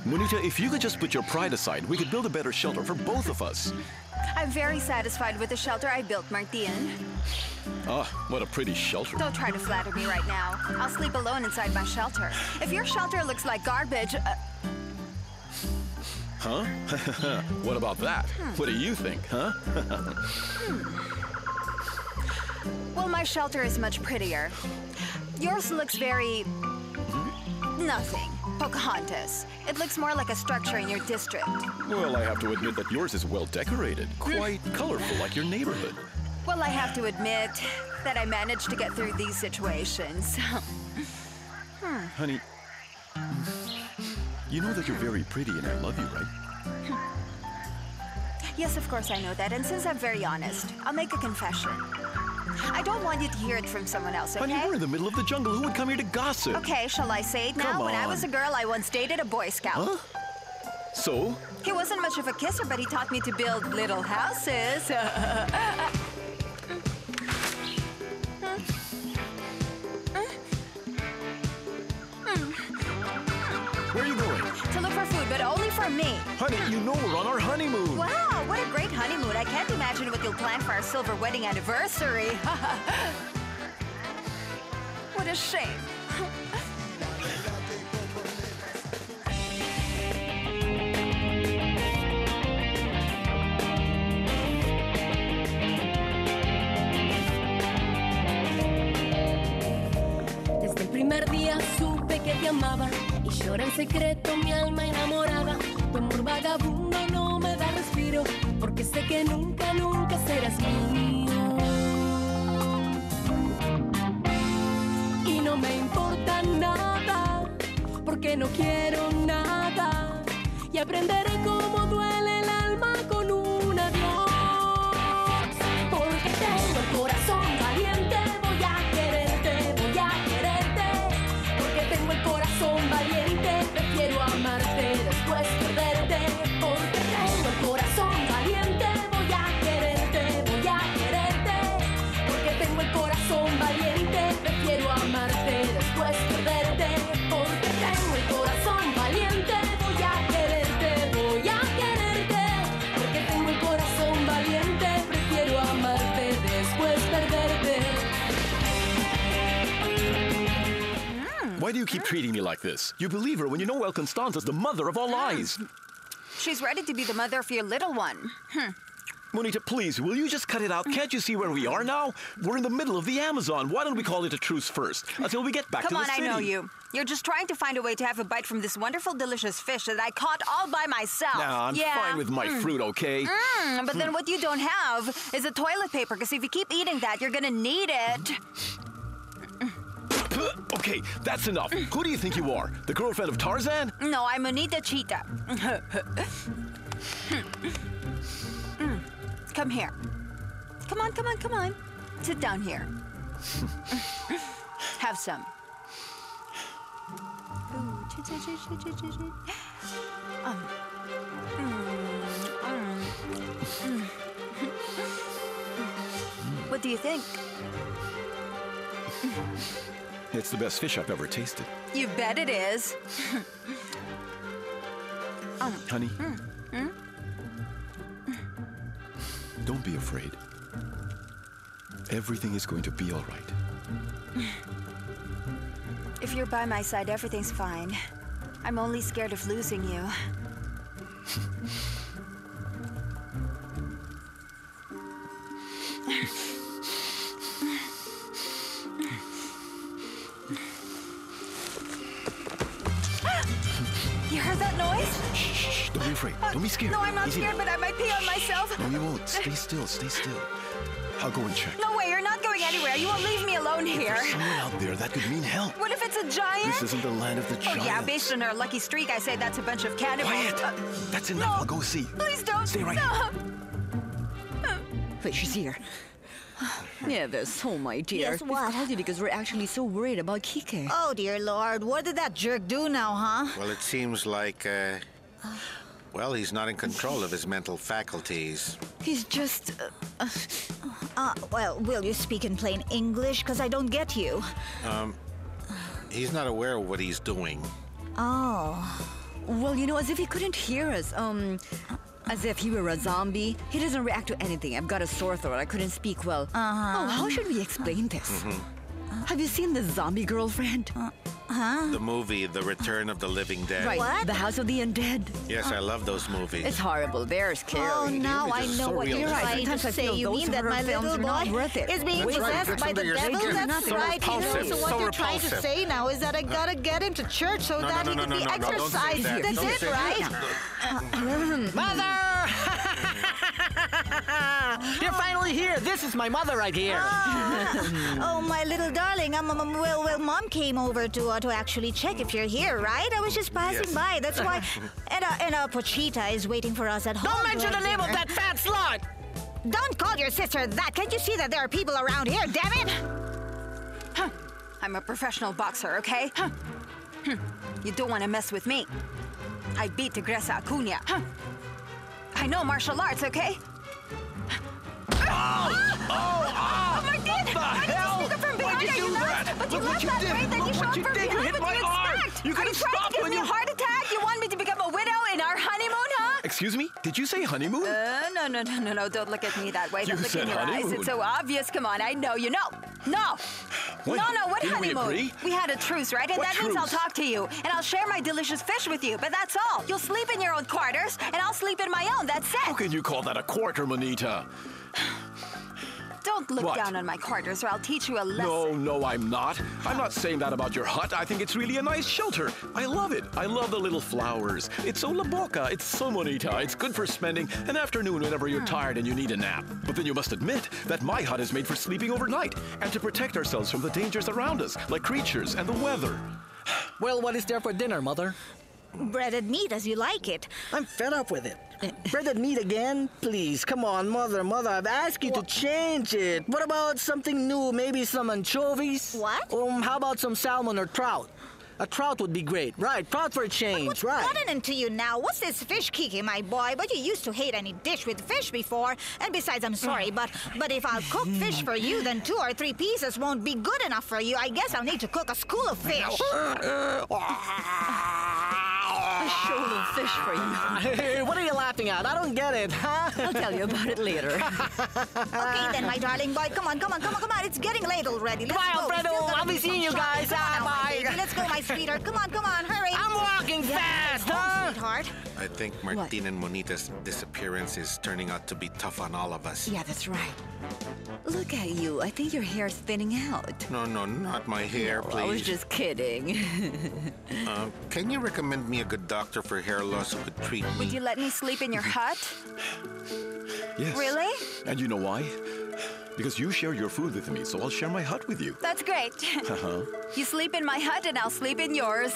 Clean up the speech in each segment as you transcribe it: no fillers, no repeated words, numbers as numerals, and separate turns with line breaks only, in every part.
Monita, if you could just put your pride aside, we could build a better shelter for both of us.
I'm very satisfied with the shelter I built, Martin.
Ah, what a pretty shelter.
Don't try to flatter me right now. I'll sleep alone inside my shelter. If your shelter looks like garbage...
Huh? What about that? What do you think, huh?
Well, my shelter is much prettier. Yours looks very... nothing. Pocahontas. It looks more like a structure in your district.
Well, I have to admit that yours is well decorated. Quite colorful, like your neighborhood.
Well, I have to admit that I managed to get through these situations.
Honey, you know that you're very pretty and I love you, right?
Yes, of course I know that. And since I'm very honest, I'll make a confession. I don't want you to hear it from someone else, okay?
Honey, we're in the middle of the jungle. Who would come here to gossip?
Okay, shall I say it now?
Come
When I was a
on.
girl, I once dated a Boy Scout.
Huh? So?
He wasn't much of a kisser, but he taught me to build little houses.
Where are you going?
To look for food, but only for me.
Honey, you know we're on our honeymoon.
Wow, what a great honeymoon. I can't imagine what you'll plan for our silver wedding anniversary. What a shame.
Desde el primer día supe que te amaba y llora en secreto mi alma enamorada. Tu amor vagabundo no me da respiro porque sé que nunca, nunca serás mío. Y no me importa nada porque no quiero nada y aprenderé cómo duele el alma con un adiós. Porque tengo el corazón valiente, voy a quererte, voy a quererte. Porque tengo el corazón valiente, prefiero amarte después perderte. Porque tengo el corazón valiente, voy a quererte, voy a quererte. Porque tengo el corazón valiente, prefiero amarte después perderte. Porque tengo el corazón valiente, voy a quererte, voy a quererte. Porque tengo el corazón valiente, prefiero amarte después perderte.
Why do you keep treating me like this? You believe her when you know well Constanza's the mother of all lies.
She's ready to be the mother of your little one.
Monita, please, will you just cut it out? Can't you see where we are now? We're in the middle of the Amazon. Why don't we call it a truce first, until we get back
Come
to
on,
the city?
I know you. You're just trying to find a way to have a bite from this wonderful, delicious fish that I caught all by myself.
Nah, I'm fine with my fruit, okay?
But then what you don't have is a toilet paper, because if you keep eating that, you're gonna need it.
Okay, that's enough. Who do you think you are? The girlfriend of Tarzan?
No, I'm Anita Cheetah. Come here. Come on, come on, come on. Sit down here. Have some. What do you think?
It's the best fish I've ever tasted.
You bet it is.
Honey, don't be afraid. Everything is going to be all right.
If you're by my side, everything's fine. I'm only scared of losing you. You heard that noise?
Shh, don't be afraid. Don't be scared.
No, I'm not
Easy
scared,
now.
but I might pee on myself.
No, you won't. Stay still, stay still. I'll go and check.
No way, you're not going anywhere. You won't leave me alone here.
There's someone out there that could mean help.
What if it's a giant?
This isn't the land of the
Oh,
giants.
yeah, based on our lucky streak, I say that's a bunch of cannibals.
Quiet! That's enough.
no.
I'll go see.
Please don't.
Stay right
Stop.
Wait, she's here. Yeah, that's all, my dear.
Yes, what?
We've called you because we're actually so worried about Kike.
Oh, dear Lord. What did that jerk do now, huh?
Well, it seems like,
Well, he's not in control of his mental faculties.
He's just...
Well, will you speak in plain English? Because I don't get you.
He's not aware of what he's doing.
Oh.
Well, you know, as if he couldn't hear us. As if he were a zombie. He doesn't react to anything. I've got a sore throat. I couldn't speak well. Oh, how should we explain this? Have you seen The Zombie Girlfriend?
The movie, The Return of the Living Dead.
Right,
What?
The House of the Undead.
Yes, I love those movies.
It's horrible. They're scary.
Oh, now I
images
know
so
what you're
realistic.
trying to
Sometimes I
say.
feel
You
those
mean that
horror
my
films
little
are not
boy
worth it.
is being
That's right.
possessed by the
You're
devil?
thinking.
That's
So
right.
repulsive.
So what
So
you're trying to
repulsive.
say now is that I gotta get him to church so that he can be
don't say
exercised.
that.
That's
Don't
it,
say that.
right?
Mother! You're finally here. This is my mother right here.
Oh, my little darling. Well, Mom came over to actually check if you're here, right? I was just passing
Yes.
by. That's why. And Pochita is waiting for us at home.
Don't mention
to
the
have
name of
dinner.
that fat slut.
Don't call your sister that. Can't you see that there are people around here? Damn it!
I'm a professional boxer, okay? You don't want to mess with me. I beat Tigresa Acuna. I know martial arts, okay? Oh my God!
What the hell?
I just from
Why'd
behind.
you
Are
do
nuts?
that?
But you
Look what
left
you
that
did.
right, then
Look
you
what
shot
you
from
did. You
behind.
hit
What do you
my arm.
expect?
You
Are
could've
you trying
stopped
to give
when
me a
you-
heart attack? You want me to become a widow in our honeymoon, huh?
Excuse me? Did you say honeymoon?
No. Don't look at me that way.
You
Don't look
said
in your eyes.
honeymoon.
It's so obvious. Come on, I know you know. No.
What?
No, what
Didn't we
honeymoon?
agree?
We had a truce, right? And
What
that means I'll
truce?
talk to you. And I'll share my delicious fish with you. But that's all. You'll sleep in your own quarters, and I'll sleep in my own. That's
How
it.
can you call that a quarter, Monita?
Don't look
What?
down on my quarters, or I'll teach you a lesson.
No, I'm not. I'm not saying that about your hut. I think it's really a nice shelter. I love it. I love the little flowers. It's so la boca. It's so bonita. It's good for spending an afternoon whenever you're tired and you need a nap. But then you must admit that my hut is made for sleeping overnight and to protect ourselves from the dangers around us, like creatures and the weather.
Well, what is there for dinner, Mother?
Breaded meat as you like it.
I'm fed up with it. Breaded meat again? Please, come on, Mother, I've asked you to change it. What about something new? Maybe some anchovies?
What?
How about some salmon or trout? A trout would be great. Right, trout for a change,
What's
right.
gotten into you now? What's this fish, Kiki, my boy? But you used to hate any dish with fish before. And besides, I'm sorry, but if I'll cook fish for you, then 2 or 3 pieces won't be good enough for you. I guess I'll need to cook a school of fish.
A shoal of fish for you.
Hey, what are you laughing at? I don't get it, huh?
I'll tell you about it later.
Okay, then, my darling boy. Come on. It's getting late already. Let's
Bye,
go. We
Alfredo.
still gotta
I'll be
do some
seeing you
shopping.
guys.
Come on now, my
Bye.
baby. Let's go, my sweetheart. Come on, hurry.
I'm walking fast, huh?
Sweetheart.
I think Martin and Monita's disappearance is turning out to be tough on all of us.
Yeah, that's right. Look at you. I think your hair's thinning out.
No, not my hair, please.
I was just kidding.
Can you recommend me a good doctor for hair loss who could treat me?
Would you let me sleep in your hut?
Yes.
Really?
And you know why? Because you share your food with me, so I'll share my hut with you.
That's great.
Uh-huh.
You sleep in my hut, and I'll sleep in yours.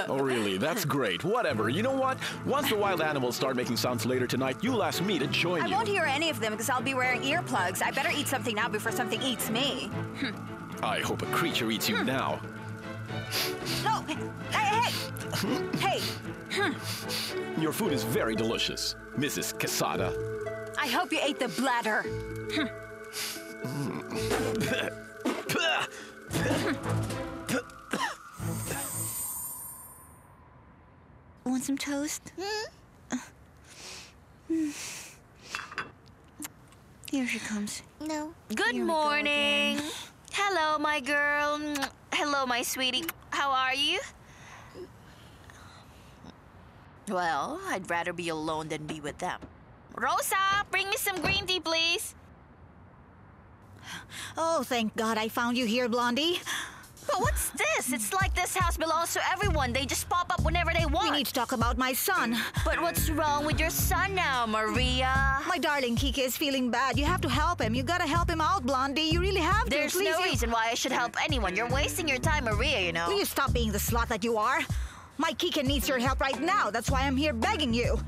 Oh, really? That's great. Whatever. You know what? Once the wild animals start making sounds later tonight, you'll ask me to join
I
you.
won't hear any of them because I'll be wearing earplugs. I better eat something now before something eats me.
I hope a creature eats you now.
No! Hey!
Your food is very delicious, Mrs. Quesada.
I hope you ate the bladder.
Want some toast? Here she comes.
No.
Good
Here we go
morning.
again.
Hello, my girl. Hello, my sweetie. How are you? Well, I'd rather be alone than be with them. Rosa, bring me some green tea, please.
Oh, thank God I found you here, Blondie.
But what's this? It's like this house belongs to everyone. They just pop up whenever they want.
We need to talk about my son.
But what's wrong with your son now, Maria?
My darling Kiki is feeling bad. You have to help him. You gotta help him out, Blondie. You really have to.
There's
Please,
no reason why I should help anyone. You're wasting your time, Maria, you know.
Will you stop being the slut that you are? My Kiki needs your help right now. That's why I'm here begging you.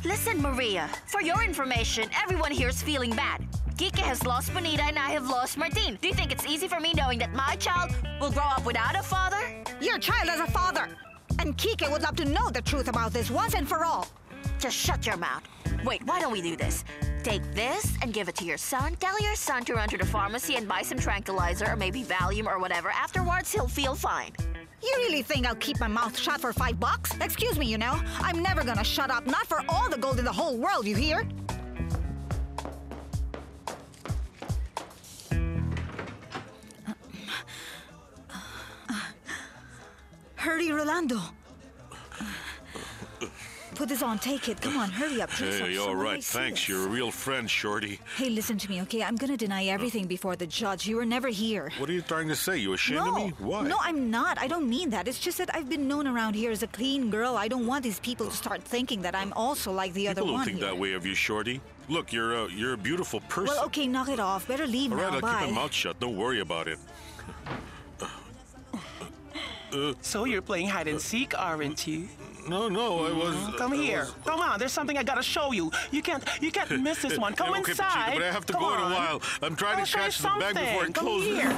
Listen, Maria. For your information, everyone here is feeling bad. Kike has lost Bonita and I have lost Martin. Do you think it's easy for me knowing that my child will grow up without a father?
Your child has a father. And Kiki would love to know the truth about this once and for all.
Just shut your mouth. Wait, why don't we do this? Take this and give it to your son. Tell your son to run to the pharmacy and buy some tranquilizer or maybe Valium or whatever. Afterwards, he'll feel fine.
You really think I'll keep my mouth shut for $5? Excuse me, you know. I'm never gonna shut up. Not for all the gold in the whole world, you hear? Hurry, Rolando. Put this on, take it. Come on, hurry up.
Hey, all right, thanks. You're a real friend, Shorty.
Hey, listen to me, okay? I'm gonna deny everything before the judge. You were never here.
What are you trying to say? You ashamed of me? Why?
No, I'm not. I don't mean that. It's just that I've been known around here as a clean girl. I don't want these people to start thinking that I'm also like the other
People
one
don't think
here.
that way of you, Shorty. Look, you're a beautiful person.
Well, okay, knock it off. Better leave
All right,
now.
I'll
Bye.
keep my mouth shut. Don't worry about it.
So you're playing hide and seek, aren't you?
No, I was...
Come here. Come on, there's something I gotta show you. You can't miss this one. Come
okay,
inside.
Pachita, but I have to
Come
go in
on.
a while. I'm trying
I'll
to
show you
catch the bag before it
something. Come
closes.
here.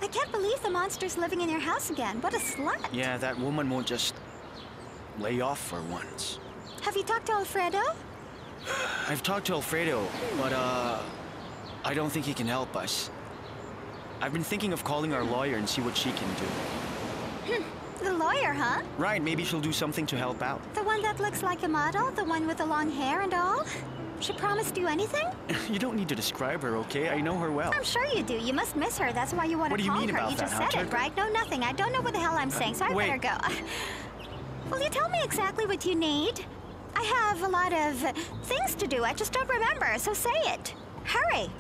I can't believe the monster's living in your house again. What a slut.
Yeah, that woman won't just lay off for once.
Have you talked to Alfredo?
I've talked to Alfredo, but I don't think he can help us. I've been thinking of calling our lawyer and see what she can do.
The lawyer, huh?
Right, maybe she'll do something to help out.
The one that looks like a model? The one with the long hair and all? She promised you anything?
You don't need to describe her, okay? I know her well.
I'm sure you do. You must miss her. That's why you want
What
to
do you
call
mean
her.
about
You
that,
just
huh,
said it,
Turco?
right? No, nothing. I don't know what the hell I'm saying, so I
wait.
better go. Will you tell me exactly what you need? I have a lot of things to do. I just don't remember, so say it. Hurry.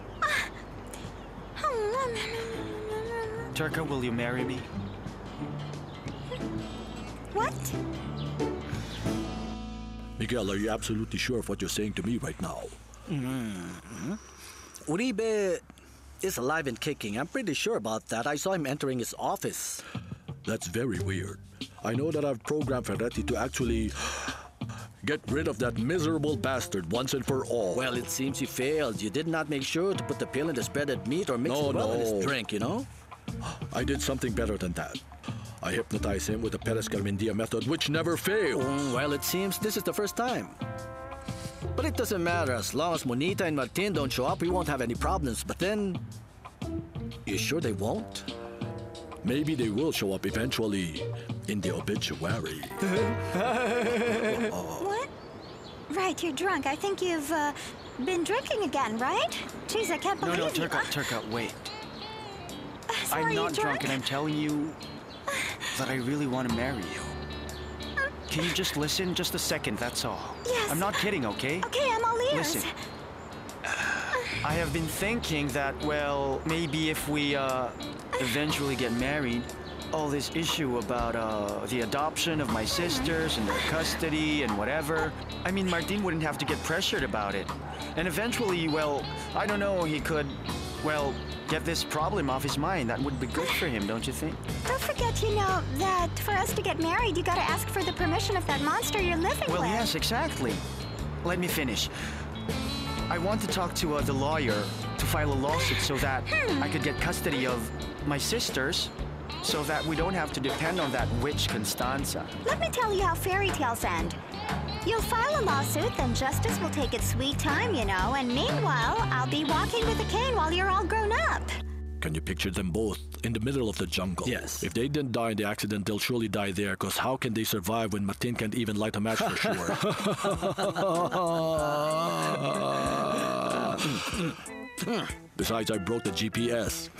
Turco, will you marry me?
What?
Miguel, are you absolutely sure of what you're saying to me right now?
Uribe is alive and kicking. I'm pretty sure about that. I saw him entering his office.
That's very weird. I know that I've programmed Ferretti to actually get rid of that miserable bastard once and for all.
Well, it seems you failed. You did not make sure to put the pill in the spreaded meat or mix it well in his drink, you know?
I did something better than that. I hypnotized him with the Perez Carmendia method, which never failed.
Well, it seems this is the first time. But it doesn't matter. As long as Monita and Martin don't show up, we won't have any problems. But then, you sure they won't?
Maybe they will show up eventually in the obituary.
What? Right, you're drunk. I think you've been drinking again, right? Jeez, I can't believe
No,
you.
Turco, wait.
So are
I'm
you
not drunk and I'm telling you that I really want to marry you. Can you just listen just a second, that's all?
Yes.
I'm not kidding, okay?
Okay, I'm all ears.
Listen. I have been thinking that, well, maybe if we eventually get married, all this issue about the adoption of my sisters and their custody and whatever, I mean, Martin wouldn't have to get pressured about it. And eventually, well, I don't know, he could, well, get this problem off his mind. That would be good for him, don't you think?
Don't forget, you know, that for us to get married, you gotta ask for the permission of that monster you're living with.
Well, yes, exactly. Let me finish. I want to talk to the lawyer to file a lawsuit so that I could get custody of my sisters so that we don't have to depend on that witch Constanza.
Let me tell you how fairy tales end. You'll file a lawsuit, then justice will take its sweet time, you know, and meanwhile, I'll be walking with a cane while you're all grown up.
Can you picture them both in the middle of the jungle?
Yes.
If they didn't die in the accident, they'll surely die there, because how can they survive when Martin can't even light a match for sure? Besides, I broke the GPS.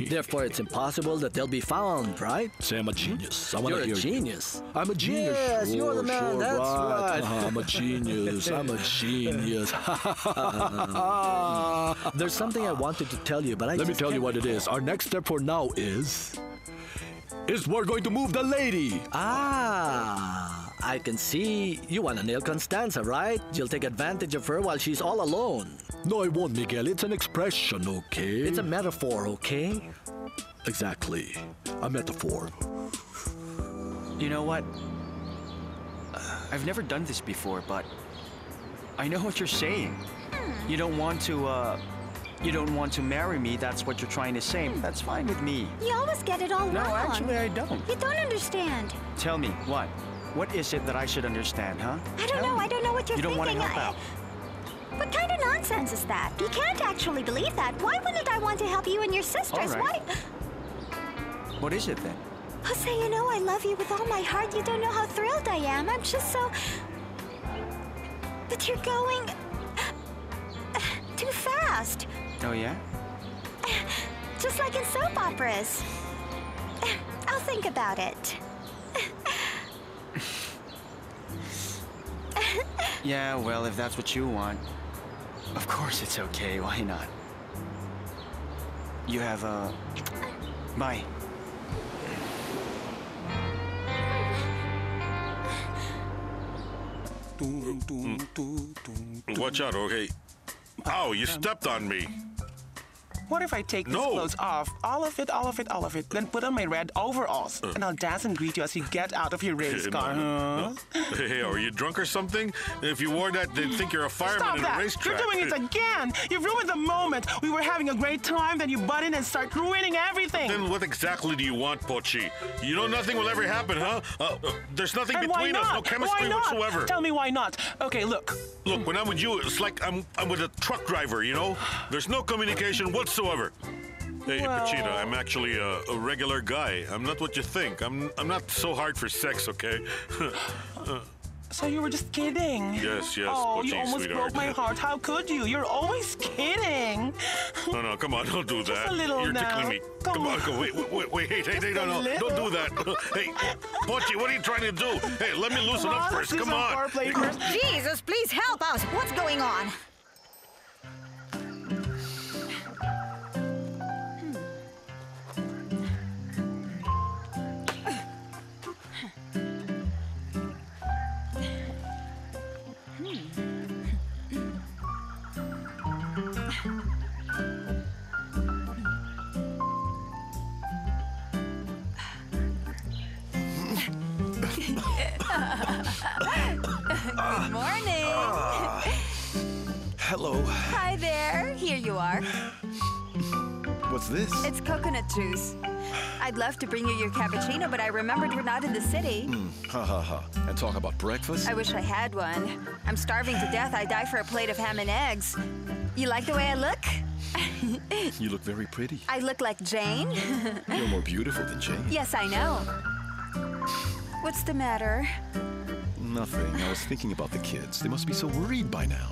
Therefore, it's impossible that they'll be found, right?
Say I'm a genius. I want to
You're
hear
a genius.
You. I'm a genius.
Yes, you're the man.
Sure,
That's right.
I'm a genius. I'm a genius.
There's something I wanted to tell you, but
Let me tell you what it is. Our next step for now is we're going to move the lady.
I can see you want to nail Constanza, right? You'll take advantage of her while she's all alone.
No, I won't, Miguel. It's an expression, okay?
It's a metaphor, okay?
Exactly. A metaphor.
You know what? I've never done this before, but I know what you're saying. You don't want to you don't want to marry me, that's what you're trying to say. That's fine with me.
You always get it all
No,
wrong.
actually, I don't.
You don't understand.
Tell me, what? What is it that I should understand, huh?
I don't know. I don't know what you're
You don't want
thinking.
to help out.
What kind of nonsense is that? You can't actually believe that. Why wouldn't I want to help you and your sisters?
All right. What is it then?
Jose, you know I love you with all my heart. You don't know how thrilled I am. I'm just so... But you're going... too fast.
Oh, yeah?
Just like in soap operas. I'll think about it.
Yeah, well, if that's what you want. Of course it's okay, why not? You have a... Bye.
Watch out, okay? Ow, you stepped on me.
What if I take these
No.
clothes off? All of it, then put on my red overalls. And I'll dance and greet you as you get out of your race car, huh?
Hey, are you drunk or something? If you wore that, they'd think you're a fireman
Stop
in
that!
a racetrack.
You're doing it again! You've ruined the moment! We were having a great time, then you butt in and start ruining everything!
Then what exactly do you want, Pochi? You know nothing will ever happen, huh? There's nothing
And why
between us,
not?
no chemistry
Why not?
whatsoever.
Tell me why not. Okay, look.
Look, when I'm with you, it's like I'm with a truck driver, you know? There's no communication whatsoever. Hey,
Well-
Pachita, I'm actually a regular guy. I'm not what you think. I'm not so hard for sex, okay?
So you were just kidding?
Yes,
Oh,
Pochi,
you almost
sweetheart.
broke my heart. How could you? You're always kidding.
No, come on, don't do that.
Just a little
You're
now.
tickling me. Come on, go. Wait, hey, no, don't do that. Hey, Pochi, what are you trying to do? Hey, let me loosen up first. Come on.
Jesus, please help us. What's going on?
Good morning.
Hello.
Hi there. Here you are.
What's this?
It's coconut juice. I'd love to bring you your cappuccino, but I remembered we're not in the city.
Ha. And talk about breakfast?
I wish I had one. I'm starving to death. I'd die for a plate of ham and eggs. You like the way I look?
You look very pretty.
I look like Jane?
You're more beautiful than Jane.
Yes, I know. What's the matter?
Nothing. I was thinking about the kids. They must be so worried by now.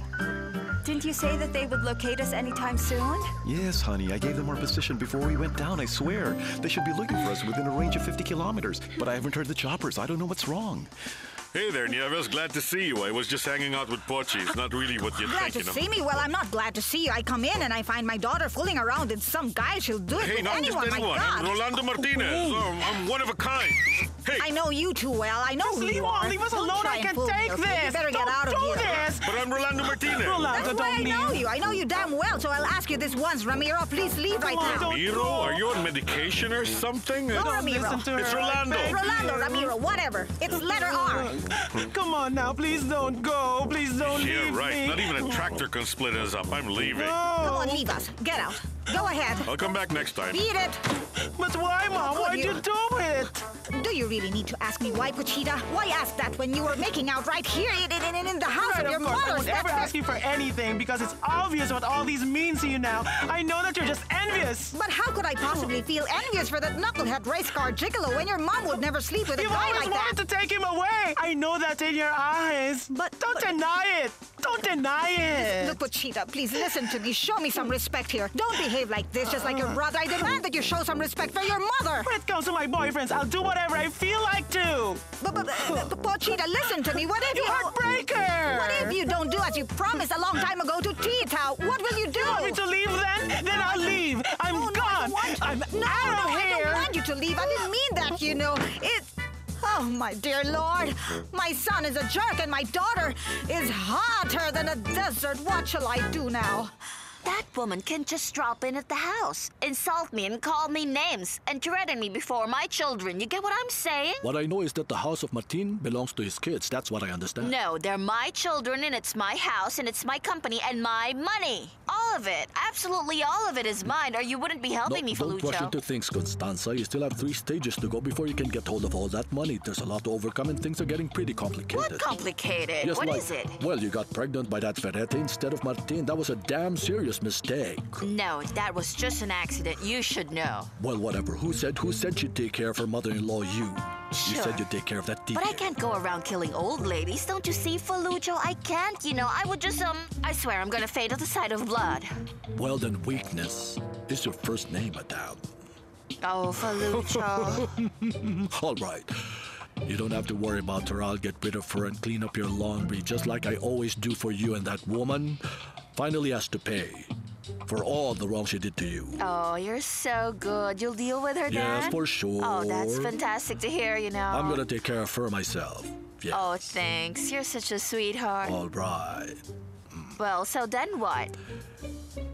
Didn't you say that they would locate us anytime soon?
Yes, honey. I gave them our position before we went down, I swear. They should be looking for us within a range of 50 kilometers. But I haven't heard the choppers. I don't know what's wrong.
Hey there, Nieves. Glad to see you. I was just hanging out with Pochi. It's not really what you
Glad
think,
to
you know.
see me? Well, I'm not glad to see you. I come in and I find my daughter fooling around with some guy. She'll do it
Hey,
with
not
anyone.
just anyone.
My
I'm
God.
Rolando Martinez. I'm one of a kind. Hey.
I know you too well. I know who
Leave
you are.
leave us
Don't
alone.
try
I
and
can
fool me,
take
okay?
this.
You better
Don't
get out of
do
here.
this.
But I'm Rolando Martinez.
Rolando,
That's why I
don't
know
leave.
you. I know you damn well, so I'll ask you this once. Ramiro, please leave right
on,
now.
don't
Miro, are you on medication or something?
No, Ramiro.
Listen to her.
It's Rolando.
Rolando, Ramiro, whatever. It's letter R.
Come on now, please don't go. Please don't
Yeah,
leave
right.
me.
Not even a tractor can split us up. I'm leaving.
Come on, leave us. Get out. Go ahead.
I'll come back next time.
Beat it.
But why, Mom? Why'd you do it?
Do you really need to ask me why, Pochita? Why ask that when you were making out right here in the house
Right,
of your
of course, I
mother?
would never ask you for anything because it's obvious what all these mean to you now. I know that you're just envious.
But how could I possibly feel envious for that knucklehead race car gigolo when your mom would never sleep with a
You've
guy
always
like that?
wanted to take him away. I know that in your eyes.
But
don't deny it. Don't deny it.
Look, Pochita, please listen to me. Show me some respect here. Don't behave like this, just like your brother. I demand that you show some respect for your mother.
When it comes to my boyfriends, I'll do whatever I feel like to.
But Pochita, listen to me. What if
You heartbreaker!
What if you don't do as you promised a long time ago to Tita? What will you do?
You want me to leave then? Then I'll leave. I'm gone. I'm out of
I
here.
don't want you to leave. I didn't mean that, you know. Oh, my dear Lord. My son is a jerk and my daughter is hotter than a desert. What shall I do now?
That woman can just drop in at the house, insult me and call me names, and threaten me before my children. You get what I'm saying?
What I know is that the house of Martin belongs to his kids. That's what I understand.
No, they're my children, and it's my house, and it's my company, and my money. All all of it. Absolutely all of it is mine, or you wouldn't be helping me,
Don't rush
Feluccio.
into things, Constanza. You still have 3 stages to go before you can get hold of all that money. There's a lot to overcome and things are getting pretty complicated.
What complicated?
Yes,
What
like,
is it?
Well, you got pregnant by that Ferretti instead of Martin. That was a damn serious mistake.
No, that was just an accident. You should know.
Well, whatever. Who said you'd take care of her mother-in-law? You. You
Sure.
said you'd take care of that
But I can't go around killing old ladies. Don't you see, Feluccio? I can't, you know. I would just, I swear I'm gonna faint at the sight of blood.
Well, then weakness is your first name, madame.
Oh, Feluccio.
All right. You don't have to worry about her. I'll get rid of her and clean up your laundry just like I always do for you, and that woman finally has to pay for all the wrong she did to you.
Oh, you're so good. You'll deal with her, Dad?
Yes, for sure.
Oh, that's fantastic to hear, you know.
I'm gonna take care of her myself. Yeah.
Oh, thanks. You're such a sweetheart.
All right.
Well, so then what?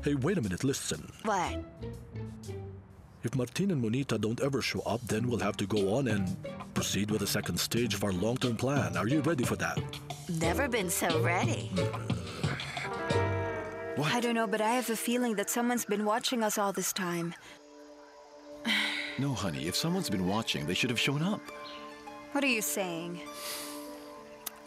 Hey, wait a minute, listen.
What?
If Martin and Monita don't ever show up, then we'll have to go on and proceed with the second stage of our long-term plan. Are you ready for that?
Never been so ready.
What?
I don't know, but I have a feeling that someone's been watching us all this time.
No, honey, if someone's been watching, they should have shown up.
What are you saying?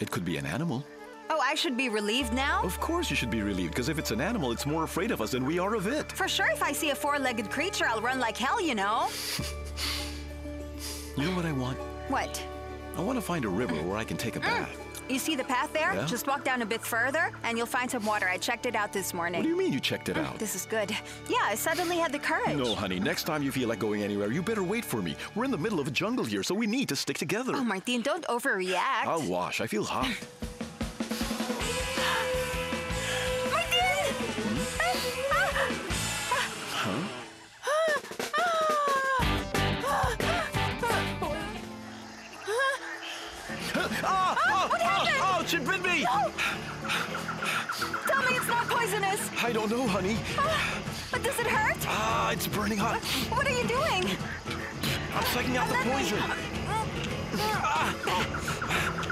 It could be an animal.
Oh, I should be relieved now?
Of course you should be relieved, because if it's an animal, it's more afraid of us than we are of it.
For sure, if I see a 4-legged creature, I'll run like hell, you know?
You know what I want?
What?
I want to find a river where I can take a bath.
You see the path there?
Yeah?
Just walk down a bit further, and you'll find some water. I checked it out this morning.
What do you mean you checked it out?
This is good. Yeah, I suddenly had the courage.
No, honey, next time you feel like going anywhere, you better wait for me. We're in the middle of a jungle here, so we need to stick together.
Oh, Martin, don't overreact.
I'll wash. I feel hot. Huh?
What happened?
Oh, she bit me!
No. Tell me it's not poisonous.
I don't know, honey.
But does it hurt?
It's burning hot.
What are you doing?
I'm sucking out the poison.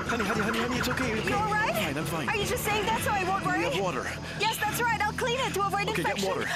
Honey, it's okay.
You all right?
I'm fine.
Are you just saying that so I won't worry?
We have water.
Yes, that's right. I'll clean it to avoid
Okay,
infection.
get water.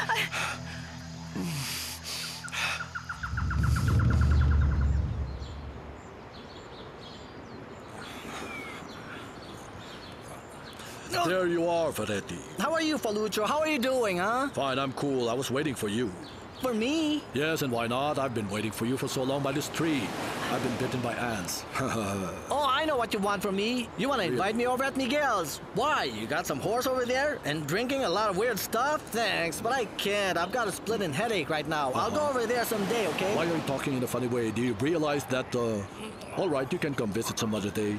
There you are, Ferretti.
How are you, Feluccio? How are you doing, huh?
Fine, I'm cool. I was waiting for you.
For me?
Yes, and why not? I've been waiting for you for so long by this tree. I've been bitten by ants.
Oh, I know what you want from me. You want to invite me over at Miguel's. Why? You got some horse over there and drinking a lot of weird stuff? Thanks, but I can't. I've got a splitting headache right now. I'll go over there someday, okay?
Why are you talking in a funny way? Do you realize that, all right, you can come visit some other day.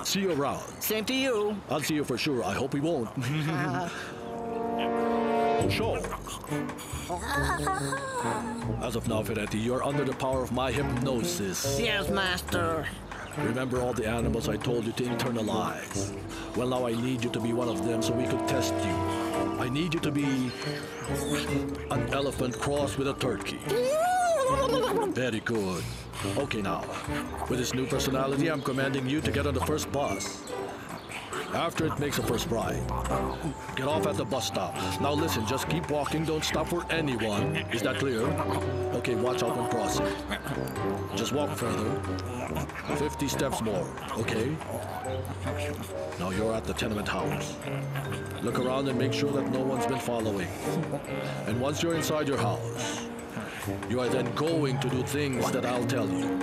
See you around.
Same to you.
I'll see you for sure. I hope we won't. Sure. As of now, Ferretti, you're under the power of my hypnosis.
Yes, master.
Remember all the animals I told you to internalize? Well, now I need you to be one of them so we could test you. I need you to be an elephant crossed with a turkey. Very good. Okay, now, with this new personality, I'm commanding you to get on the first bus. After it makes a first ride. Get off at the bus stop. Now listen, just keep walking, don't stop for anyone. Is that clear? Okay, watch out when crossing. Just walk further. 50 steps more, okay? Now you're at the tenement house. Look around and make sure that no one's been following. And once you're inside your house, you are then going to do things that I'll tell you.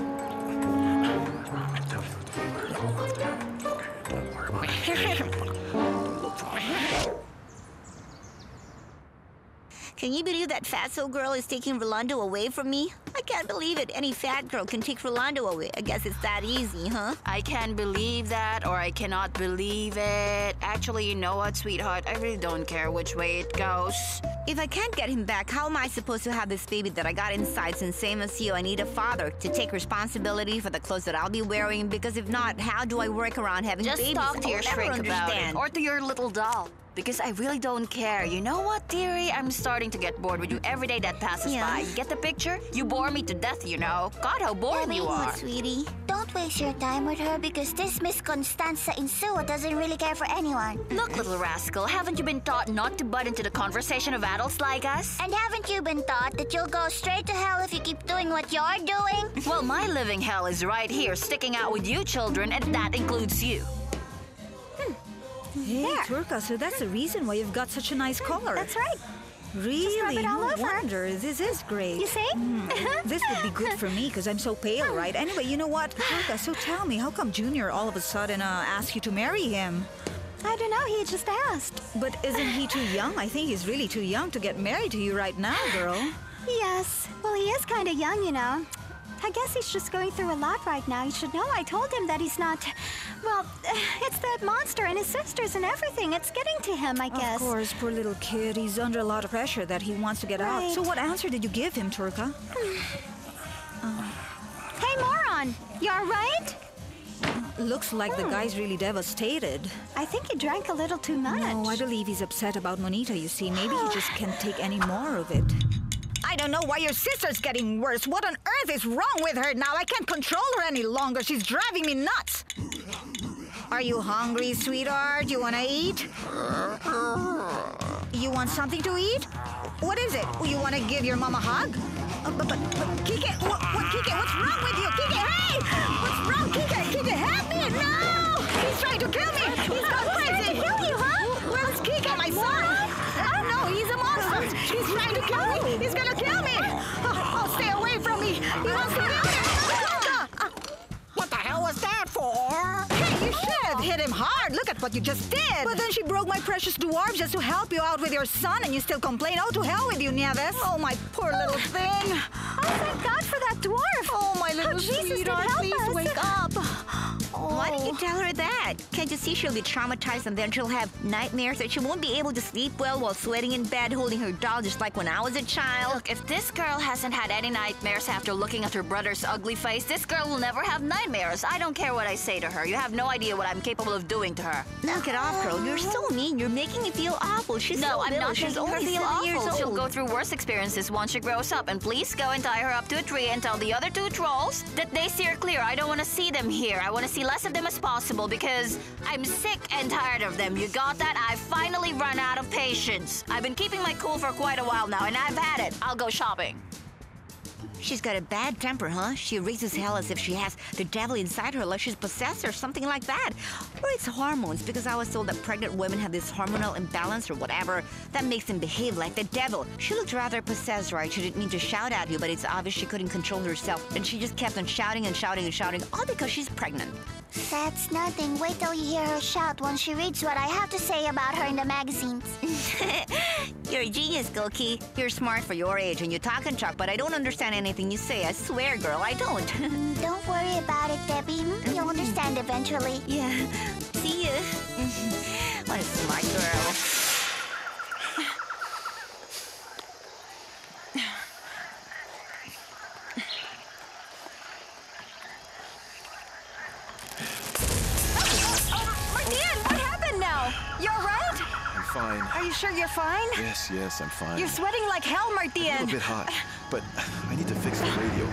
Can you believe that fatso girl is taking Rolando away from me? I can't believe it. Any fat girl can take Rolando away. I guess it's that easy, huh?
I can believe that, or I cannot believe it. Actually, you know what, sweetheart? I really don't care which way it goes.
If I can't get him back, how am I supposed to have this baby that I got inside? Since same as you, I need a father to take responsibility for the clothes that I'll be wearing. Because if not, how do I work around having
Just
babies?
talk to your
I'll never
shrink about it,
understand.
or to your little doll. because I really don't care. You know what, dearie? I'm starting to get bored with you every day that passes by. You get the picture? You bore me to death, you know. God, how boring you are.
Sweetie. Don't waste your time with her because this Miss Constanza Insua doesn't really care for anyone.
Look, little rascal, haven't you been taught not to butt into the conversation of adults like us?
And haven't you been taught that you'll go straight to hell if you keep doing what you're doing?
Well, my living hell is right here, sticking out with you children, and that includes you.
Hey, Turka, so that's the reason why you've got such a nice color.
That's right.
Really?
it all
No
over.
wonder. This is great.
You see?
This would be good for me because I'm so pale, right? Anyway, you know what, Turka, so tell me, how come Junior all of a sudden asked you to marry him?
I don't know, he just asked.
But isn't he too young? I think he's really too young to get married to you right now, girl.
Yes. Well, he is kind of young, you know. I guess he's just going through a lot right now. You should know I told him that he's not... Well, it's that monster and his sisters and everything. It's getting to him, I guess.
Of course, poor little kid. He's under a lot of pressure that he wants to get out. So what answer did you give him, Turka?
Hey, moron! You all right?
Looks like the guy's really devastated.
I think he drank a little too much.
No, I believe he's upset about Monita, you see. Maybe he just can't take any more of it.
I don't know why your sister's getting worse. What on earth is wrong with her now? I can't control her any longer. She's driving me nuts. Are you hungry, sweetheart? You want to eat? You want something to eat? What is it? You want to give your mom a hug? But Kike, what, Kike, what's wrong with you? Kike, hey! What's wrong, Kike? Kike, help me! No! He's trying to kill me! He's gone crazy!
He's trying to kill you, huh?
Where's Kike, my son? Oh, no, he's a monster! He's trying to kill me! He's gonna kill me! Oh, stay away from me! He wants to kill me!
What the hell was that for?
Hey, you should have hit him hard. Look at what you just did.
But then she broke my precious dwarf just to help you out with your son, and you still complain. Oh, to hell with you, Nieves.
Oh, my poor little thing.
Oh, thank God for that dwarf.
Oh, my little sweetheart, please wake up.
Why did you tell her that? Can't you see she'll be traumatized and then she'll have nightmares that she won't be able to sleep well while sweating in bed holding her doll just like when I was a child?
Look, if this girl hasn't had any nightmares after looking at her brother's ugly face, this girl will never have nightmares. I don't care what I say to her. You have no idea what I'm capable of doing to her.
Knock it off, girl. You're so mean. You're making me feel awful. She's
No,
so
I'm
little.
not
She's
making her
only
feel
7 years
awful.
old.
She'll go through worse experiences once she grows up. And please go and tie her up to a tree and tell the other two trolls that they steer clear. I don't want to see them here. I want to see less of them as possible because I'm sick and tired of them. You got that? I've finally run out of patience. I've been keeping my cool for quite a while now, and I've had it. I'll go shopping.
She's got a bad temper, huh? She raises hell as if she has the devil inside her, like she's possessed or something like that. Or it's hormones, because I was told that pregnant women have this hormonal imbalance or whatever that makes them behave like the devil. She looked rather possessed, right? She didn't mean to shout at you, but it's obvious she couldn't control herself. And she just kept on shouting and shouting and shouting, all because she's pregnant.
That's nothing. Wait till you hear her shout when she reads what I have to say about her in the magazines.
You're a genius, Gilkey. You're smart for your age and you talk and talk, but I don't understand anything you say. I swear, girl, I don't.
Don't worry about it, Debbie. You'll understand eventually.
Yeah. See ya. What a smart girl.
Fine. Are you sure you're fine?
Yes, I'm fine.
You're sweating like hell, Martin.
A little bit hot, but I need to fix the radio.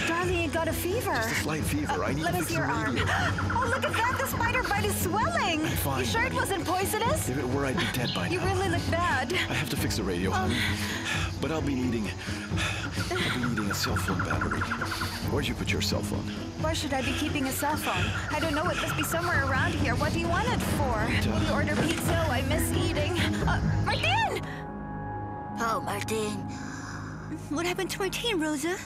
Darling, you got a fever.
Just a slight fever. I need to fix the radio.
Oh, look at that. The spider bite is swelling.
I'm fine.
You sure it wasn't poisonous?
If it were, I'd be dead by now.
You really look bad.
I have to fix the radio. But I'll be needing a cell phone battery. Where'd you put your cell phone?
Why should I be keeping a cell phone? I don't know. It must be somewhere around here. What do you want it for? We order pizza. I miss eating. Martin!
Oh, Martin. What happened to Martin, Rosa?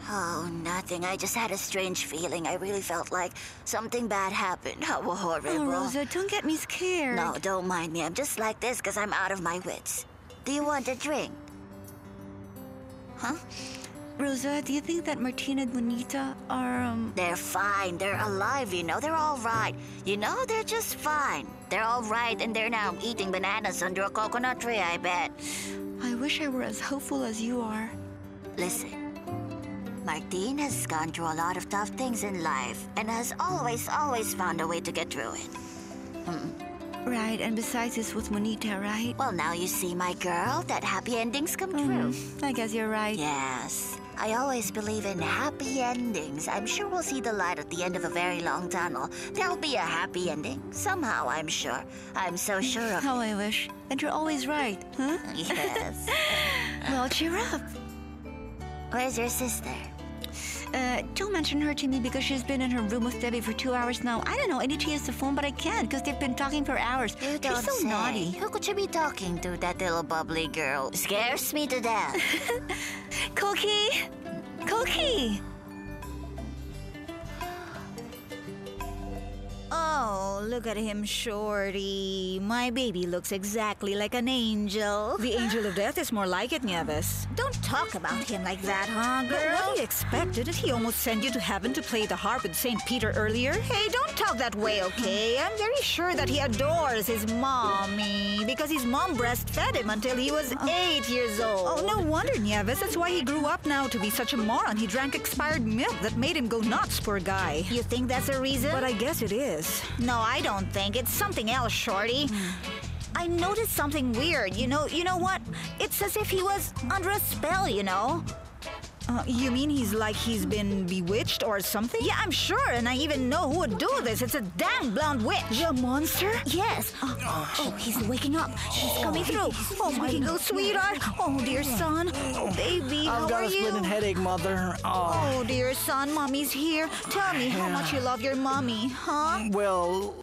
Oh, nothing. I just had a strange feeling. I really felt like something bad happened. How horrible.
Oh, Rosa, don't get me scared.
No, don't mind me. I'm just like this because I'm out of my wits. Do you want a drink?
Huh? Rosa, do you think that Martina and Bonita are,
They're fine. They're alive, you know. They're all right. You know, they're just fine. They're all right, and they're now eating bananas under a coconut tree, I bet.
I wish I were as hopeful as you are.
Listen. Martin has gone through a lot of tough things in life and has always found a way to get through it.
Right, and besides, it's with Monita, right?
Well, now you see, my girl, that happy endings come true.
I guess you're right.
Yes. I always believe in happy endings. I'm sure we'll see the light at the end of a very long tunnel. There'll be a happy ending. Somehow, I'm sure. I'm so sure of
How I wish. And you're always right, huh?
Yes.
Well, cheer up.
Where's your sister?
Don't mention her to me because she's been in her room with Debbie for 2 hours now. I don't know. I need to use the phone, but I can't because they've been talking for hours.
You don't
She's so
say.
naughty.
Who could you be talking to, that little bubbly girl? Scares me to death.
Cookie! Cookie!
Oh, look at him, Shorty. My baby looks exactly like an angel.
The angel of death is more like it, Nieves.
Don't talk about him like that, huh, girl?
But what do you expect? Didn't he almost send you to heaven to play the harp with St. Peter earlier?
Hey, don't talk that way, okay? I'm very sure that he adores his mommy because his mom breastfed him until he was 8 years old.
Oh, no wonder, Nieves. That's why he grew up now to be such a moron. He drank expired milk that made him go nuts, poor guy.
You think that's a reason?
But I guess it is.
No, I don't think. It's something else, Shorty. I noticed something weird. You know what? It's as if he was under a spell, you know?
You mean he's been bewitched or something?
Yeah, I'm sure, and I even know who would do this. It's a dang blonde witch.
The monster?
Yes. Oh, he's waking up. She's coming through. Oh, my little sweetheart. Oh, dear son. Oh, baby, how
I've got
are
a
you?
splitting headache, Mother.
Oh, dear son, Mommy's here. Tell me how much you love your mommy, huh?
Well,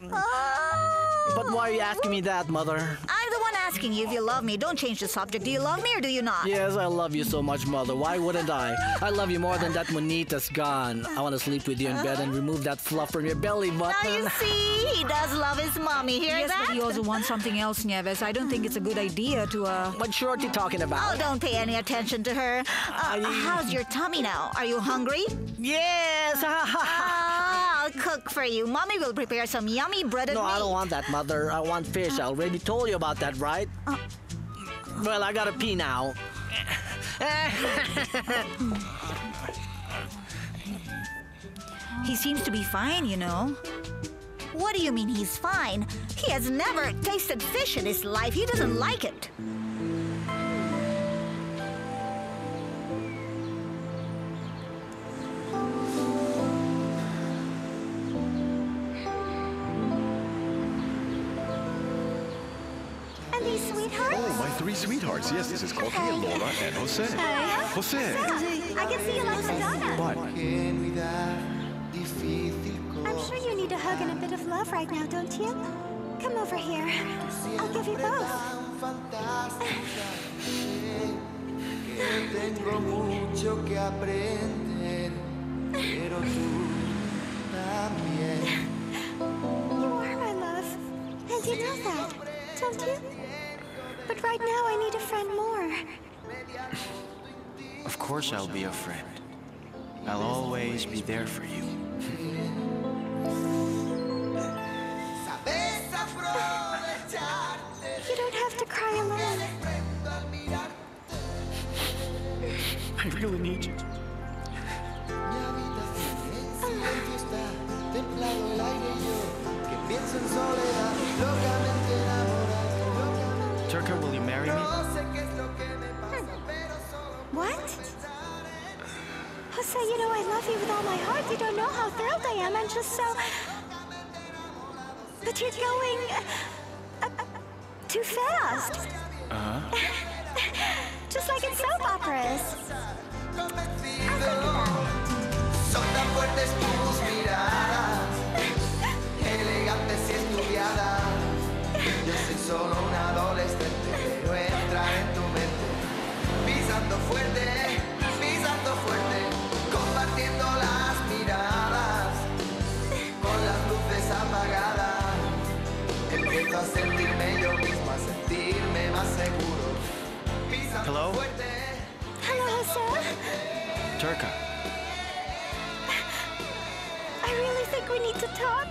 but why are you asking me that, Mother?
I'm the one asking you if you love me. Don't change the subject. Do you love me or do you not?
Yes, I love you so much, Mother. Why wouldn't I? I love you more than that Monita's gone. I want to sleep with you in bed and remove that fluff from your belly button.
Now you see, he does love his mommy. Hear
yes,
that?
but he also wants something else, Nieves. I don't think it's a good idea to,
What Shorty talking about?
Oh, don't pay any attention to her. How's your tummy now? Are you hungry?
Yes!
I'll cook for you. Mommy will prepare some yummy breaded
No,
meat.
I don't want that, Mother. I want fish. I already told you about that, right? Well, I gotta pee now.
He seems to be fine, you know.
What do you mean he's fine? He has never tasted fish in his life. He doesn't like it.
And these sweethearts?
Oh, my three sweethearts. Yes, this is Coffee and Laura and Jose. Jose.
I can see you like Madonna.
What?
I'm sure you need a hug and a bit of love right now, don't you? Come over here. I'll give you both.
Tengo mucho que aprender, pero tú también.
You are my love, and you know that, don't you? But right now I need a friend more.
Of course I'll be a friend. I'll always be there for you.
You don't have to cry alone.
I really need you. Turka, will you marry me?
What? Jose, you know I love you with all my heart. You don't know how thrilled I am. I'm just so... But you're going... too fast. Just like in soap operas. I'll think about it.
Son tan fuertes tus miradas, elegantes y estudiadas. Yo soy solo un adolescente, pero entrar en tu mente, pisando fuerte, compartiendo las miradas, con las luces apagadas. Empiezo a sentirme yo mismo, a sentirme más seguro.
Hello?
Hello, Jose.
Turka.
I really think we need to talk.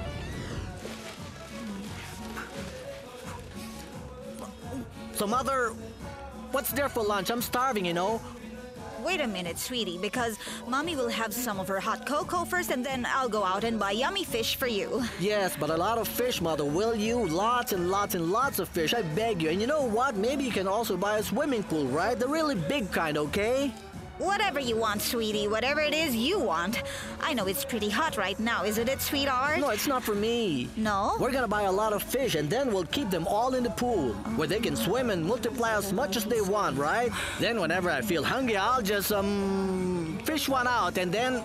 So, Mother, what's there for lunch? I'm starving, you know.
wait a minute, sweetie, because Mommy will have some of her hot cocoa first, and then I'll go out and buy yummy fish for you.
Yes, but a lot of fish, Mother, will you? Lots and lots and lots of fish, I beg you. And you know what? Maybe you can also buy a swimming pool, right? The really big kind, okay?
Whatever you want, sweetie. Whatever it is you want. I know it's pretty hot right now, isn't it, sweetheart?
No, it's not for me.
No?
We're gonna buy a lot of fish, and then we'll keep them all in the pool, where they can swim and multiply as much as they want, right? Then whenever I feel hungry, I'll just, fish one out, and then...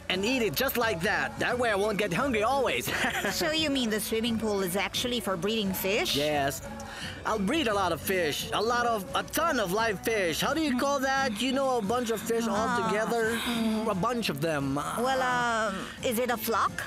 and eat it just like that. That way I won't get hungry always.
So you mean the swimming pool is actually for breeding fish?
Yes. I'll breed a lot of fish. A ton of live fish. How do you call that? You know, a bunch of fish all together? A bunch of them.
Well, is it a flock?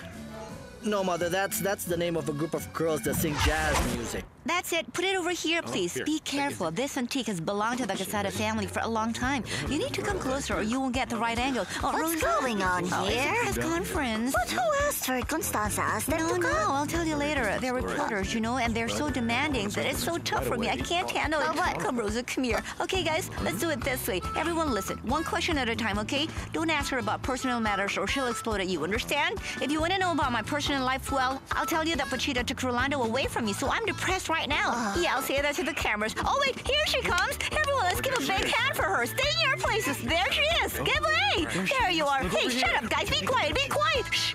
No, Mother, that's the name of a group of girls that sing jazz music.
That's it. Put it over here, please.
here.
Be careful. This antique has belonged to the Casada family for a long time. You need to come closer or you won't get the right angle. Oh,
What's
Rosa.
going on here?
It's a press conference.
But who asked for it? Constanza asked them to
No,
come.
I'll tell you later. They're reporters, you know, and they're so demanding that it's so tough for me. I can't handle it.
what?
Come, Rosa, come here. Okay, guys, let's do it this way. Everyone listen. One question at a time, okay? Don't ask her about personal matters or she'll explode at you, understand? If you want to know about my personal life, well, I'll tell you that Pachita took Rolando away from me, so I'm depressed right now. Yeah, I'll say that to the cameras. Oh, wait, here she comes. Everyone, let's give a big hand for her. Stay in your places. There she is. Give way. There you are. Hey, shut up, guys. Be quiet. Be quiet. Shh.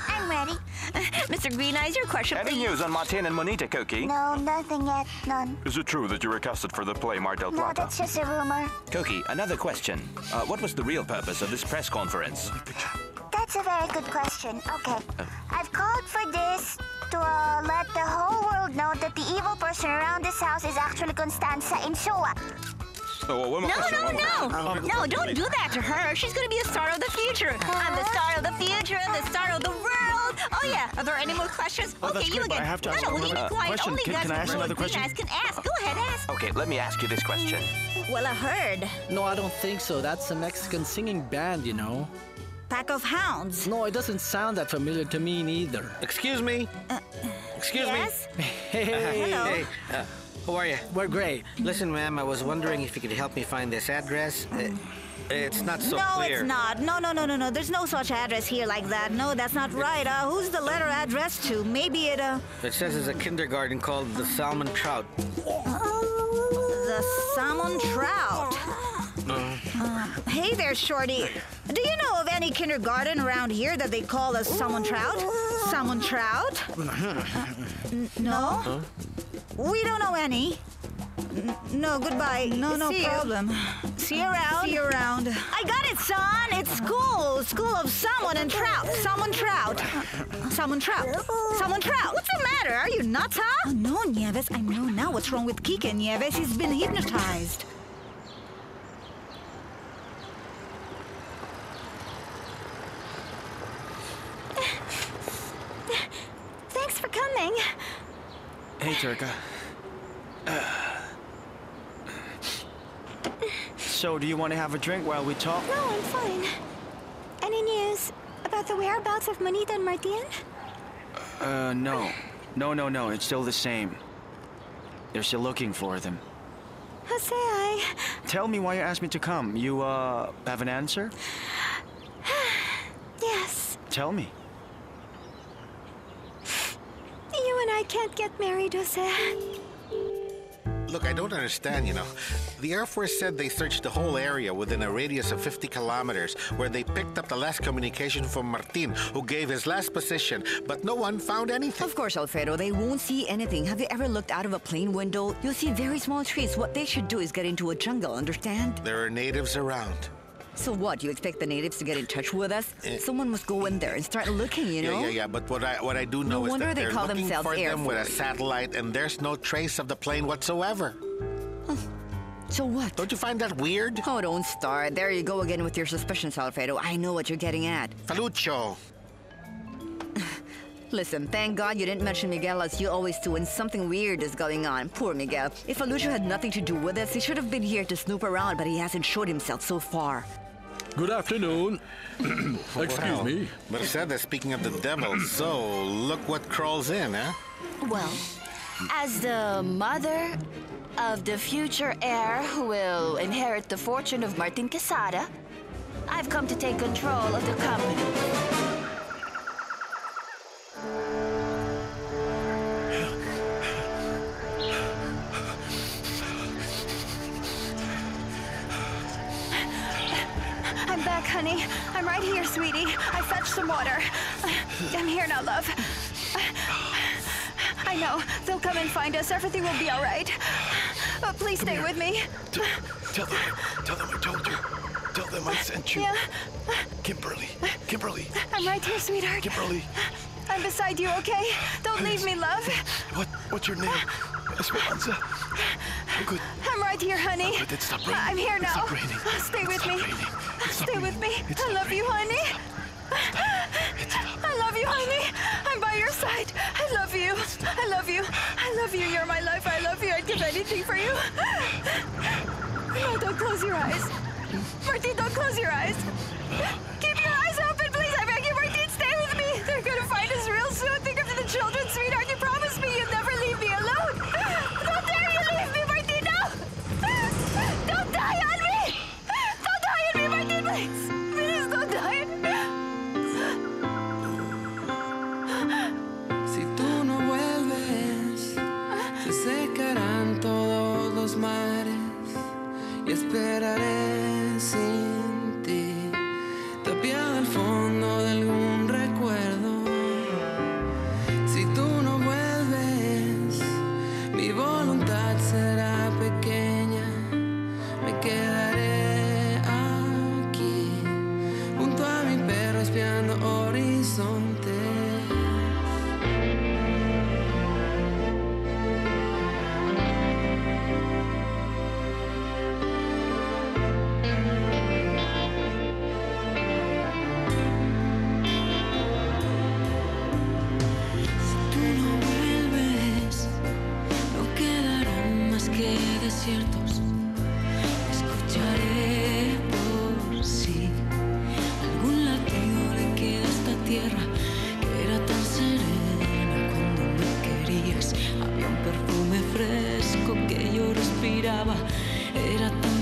I'm ready.
Mr. Green Eyes, your question,
Any
please.
news on Martin and Monita, Koki?
No, nothing yet. None.
Is it true that you were casted for the play Mar del
No,
Plata?
that's just a rumor.
Koki, another question. What was the real purpose of this press conference?
That's a very good question. Okay. I've called for this to let the whole world know that the evil person around this house is actually Constanza Insua.
No, don't do that to her. She's going to be a star of the future. I'm the star of the future, the star of the world. Oh, yeah. Are there any more questions?
Oh,
okay,
that's
you
good, but
again.
I have to ask
no,
one
you
more
be quiet.
question.
Only
Can
guys
I ask
with
another
really green
question?
eyes can ask. Go ahead, ask.
Okay, let me ask you this question.
Well, I heard.
No, I don't think so. That's a Mexican singing band, you know.
Pack of hounds.
No, it doesn't sound that familiar to me neither.
Excuse me? Excuse
yes?
me? Hey.
Hello.
Hey, how are you?
We're great.
Listen, ma'am, I was wondering if you could help me find this address. It's not so
no,
clear.
it's not. No. There's no such address here like that. No, that's not right. Who's the letter addressed to? Maybe it,
It says there's a kindergarten called the Salmon Trout.
The Salmon Trout. Hey there, Shorty. Do you know of any kindergarten around here that they call a Salmon Trout? Salmon Trout? No? We don't know any. No, goodbye. No problem. See you around. See you around. I got it, son. It's school. School of Salmon and Trout. Salmon Trout. Salmon Trout. Salmon Trout. What's the matter? Are you nuts, huh? Oh, no, Nieves. I know now what's wrong with Kike, Nieves. He's been hypnotized.
Thanks for coming.
Hey, Turka. So, do you want to have a drink while we talk?
No, I'm fine. Any news about the whereabouts of Monita and Martin?
No. No. It's still the same. They're still looking for them.
Jose,
Tell me why you asked me to come. You, have an answer?
Yes.
Tell me.
You and I can't get married, Jose.
Look, I don't understand, you know. The Air Force said they searched the whole area within a radius of 50 kilometers, where they picked up the last communication from Martin, who gave his last position, but no one found anything.
Of course, Alfredo, they won't see anything. Have you ever looked out of a plane window? You'll see very small trees. What they should do is get into a jungle, understand?
There are natives around.
So what, you expect the natives to get in touch with us? Someone must go in there and start looking, you know?
Yeah, but what I do know
No
is
wonder
that
they
they're
call
looking
themselves
for
Air
them with a
Force.
satellite, and there's no trace of the plane whatsoever.
So what?
Don't you find that weird?
Oh, don't start. There you go again with your suspicions, Alfredo. I know what you're getting at.
Falucho.
Listen, thank God you didn't mention Miguel as you always do when something weird is going on. Poor Miguel. If Falucho had nothing to do with this, he should have been here to snoop around, but he hasn't showed himself so far.
Good afternoon. Excuse me.
Mercedes, speaking of the devil, so look what crawls in, huh?
Well, as the mother of the future heir who will inherit the fortune of Martin Quesada, I've come to take control of the company.
I'm back, honey. I'm right here, sweetie. I fetched some water. I'm here now, love. I know. They'll come and find us. Everything will be all right. Please stay with me.
Tell them I told you. Tell them I sent you.
Yeah.
Kimberly.
I'm right here, sweetheart.
Kimberly.
I'm beside you, okay? Don't leave me, love.
What's your name? Esperanza. Oh, good.
I'm right here, honey.
Oh, good. It stopped raining.
I'm here now.
Stop raining.
Stay with me. Stay with me.
It's
I love you, honey. I love you, honey. I'm by your side. I love you. I love you. I love you. You're my life. I love you. I'd give anything for you. No, don't close your eyes. Martin, don't close your eyes. Keep your eyes open, please. I beg you, Martin, stay with me. They're gonna find us real soon. Think of the children, sweetheart. You promised me you'd never leave me alone. Don't dare you leave me, Martin, no. Don't die on me. Don't die on me, Martin, please. Please don't die on me.
Si tú no vuelves, se secarán todos los mares y esperaré sin ti, tapiado al fondo de algún recuerdo. Si tú no vuelves, mi voluntad será pequeña, me quedaré aquí, junto a mi perro espiando horizontes. Desiertos, escucharé por si algún latido le queda a esta tierra que era tan serena cuando me querías. Había un perfume fresco que yo respiraba, era tan